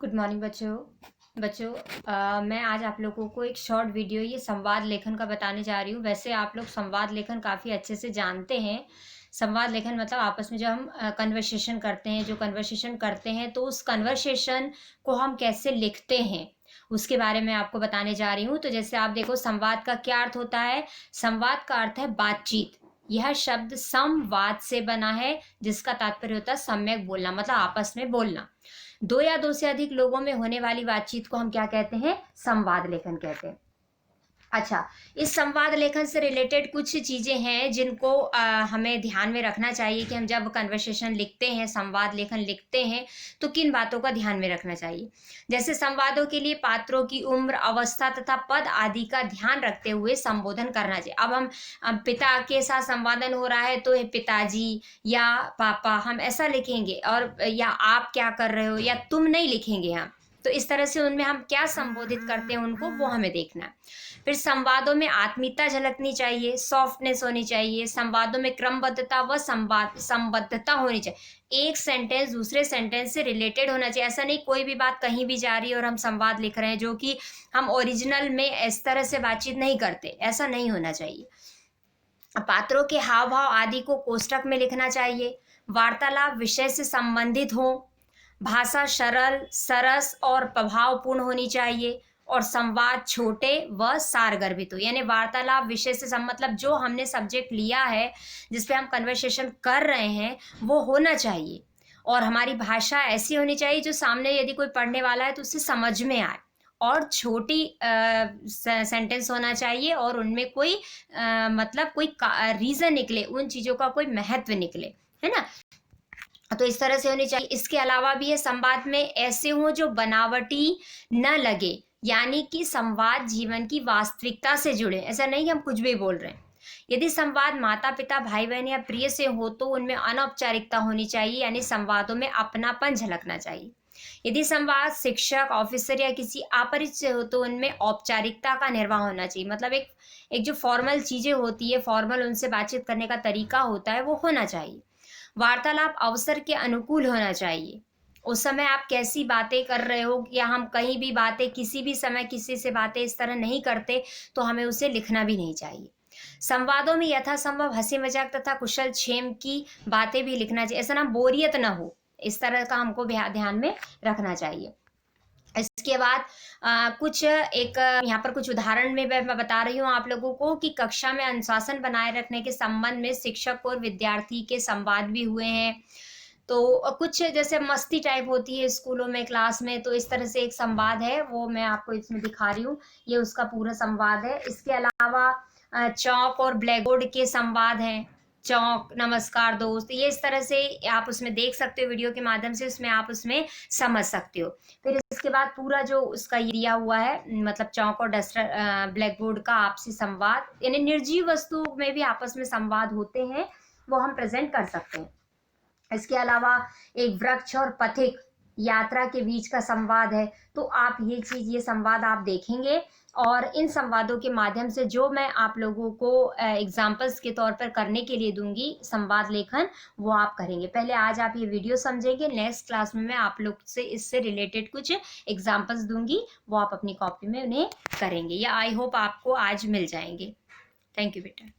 Good morning बच्चों। मैं आज आप लोगों को एक शॉर्ट वीडियो ये संवाद लेखन का बताने जा रही हूँ। वैसे आप लोग संवाद लेखन काफ़ी अच्छे से जानते हैं। संवाद लेखन मतलब आपस में जो हम कन्वर्सेशन करते हैं, तो उस कन्वर्सेशन को हम कैसे लिखते हैं उसके बारे में आपको बताने जा रही हूँ। तो जैसे आप देखो, संवाद का क्या अर्थ होता है। संवाद का अर्थ है बातचीत। यह शब्द संवाद से बना है, जिसका तात्पर्य होता है सम्यक बोलना, मतलब आपस में बोलना। दो या दो से अधिक लोगों में होने वाली बातचीत को हम क्या कहते हैं? संवाद लेखन कहते हैं। अच्छा, इस संवाद लेखन से रिलेटेड कुछ चीज़ें हैं जिनको हमें ध्यान में रखना चाहिए कि हम जब कन्वर्सेशन लिखते हैं, संवाद लेखन लिखते हैं, तो किन बातों का ध्यान में रखना चाहिए। जैसे संवादों के लिए पात्रों की उम्र, अवस्था तथा पद आदि का ध्यान रखते हुए संबोधन करना चाहिए। अब पिता के साथ संवादन हो रहा है तो ये पिताजी या पापा हम ऐसा लिखेंगे, और या आप क्या कर रहे हो, या तुम नहीं लिखेंगे हम। तो इस तरह से उनमें हम क्या संबोधित करते हैं उनको, वो हमें देखना है। फिर संवादों में आत्मीयता झलकनी चाहिए, सॉफ्टनेस होनी चाहिए। संवादों में क्रमबद्धता व संबद्धता होनी चाहिए। एक सेंटेंस दूसरे सेंटेंस से रिलेटेड होना चाहिए। ऐसा नहीं कोई भी बात कहीं भी जा रही है और हम संवाद लिख रहे हैं, जो कि हम ओरिजिनल में इस तरह से बातचीत नहीं करते। ऐसा नहीं होना चाहिए। पात्रों के हाव भाव आदि को कोष्टक में लिखना चाहिए। वार्तालाप विषय से संबंधित हो। भाषा सरल, सरस और प्रभावपूर्ण होनी चाहिए। और संवाद छोटे व सारगर्भित हो, यानी वार्तालाप विषय से मतलब जो हमने सब्जेक्ट लिया है, जिस पे हम कन्वर्सेशन कर रहे हैं, वो होना चाहिए। और हमारी भाषा ऐसी होनी चाहिए जो सामने यदि कोई पढ़ने वाला है तो उसे समझ में आए। और छोटी सेंटेंस होना चाहिए, और उनमें कोई मतलब कोई रीज़न निकले, उन चीज़ों का कोई महत्व निकले, है ना। तो इस तरह से होनी चाहिए। इसके अलावा भी ये संवाद में ऐसे हो जो बनावटी न लगे, यानी कि संवाद जीवन की वास्तविकता से जुड़े। ऐसा नहीं कि हम कुछ भी बोल रहे हैं। यदि संवाद माता पिता, भाई बहन या प्रिय से हो तो उनमें अनौपचारिकता होनी चाहिए, यानी संवादों में अपनापन झलकना चाहिए। यदि संवाद शिक्षक, ऑफिसर या किसी अपरिचित से हो तो उनमें औपचारिकता का निर्वाह होना चाहिए। मतलब एक जो फॉर्मल चीजें होती है, फॉर्मल उनसे बातचीत करने का तरीका होता है, वो होना चाहिए। वार्तालाप अवसर के अनुकूल होना चाहिए। उस समय आप कैसी बातें कर रहे हो, या हम कहीं भी बातें किसी भी समय किसी से बातें इस तरह नहीं करते, तो हमें उसे लिखना भी नहीं चाहिए। संवादों में यथासंभव हंसी मजाक तथा कुशल क्षेम की बातें भी लिखना चाहिए। ऐसा ना बोरियत ना हो, इस तरह का हमको ध्यान में रखना चाहिए। इसके बाद कुछ यहाँ पर कुछ उदाहरण में मैं बता रही हूँ आप लोगों को कि कक्षा में अनुशासन बनाए रखने के संबंध में शिक्षक और विद्यार्थी के संवाद भी हुए हैं। तो कुछ जैसे मस्ती टाइप होती है स्कूलों में, क्लास में, तो इस तरह से एक संवाद है, वो मैं आपको इसमें दिखा रही हूँ। ये उसका पूरा संवाद है। इसके अलावा चौक और ब्लैक बोर्ड के संवाद हैं। चौक, नमस्कार दोस्त, ये इस तरह से आप उसमें देख सकते हो, वीडियो के माध्यम से उसमें आप उसमें समझ सकते हो। फिर इसके बाद पूरा जो उसका ये दिया हुआ है, मतलब चौक और डस्टर, ब्लैक बोर्ड का आपसी संवाद, यानी निर्जीव वस्तुओं में भी आपस में संवाद होते हैं, वो हम प्रेजेंट कर सकते हैं। इसके अलावा एक वृक्ष और पथिक यात्रा के बीच का संवाद है। तो आप ये संवाद आप देखेंगे, और इन संवादों के माध्यम से जो मैं आप लोगों को एग्जाम्पल्स के तौर पर करने के लिए दूंगी संवाद लेखन, वो आप करेंगे। पहले आज आप ये वीडियो समझेंगे, नेक्स्ट क्लास में मैं आप लोग से इससे रिलेटेड कुछ एग्जाम्पल्स दूंगी, वो आप अपनी कॉपी में उन्हें करेंगे, या आई होप आपको आज मिल जाएंगे। थैंक यू बेटा।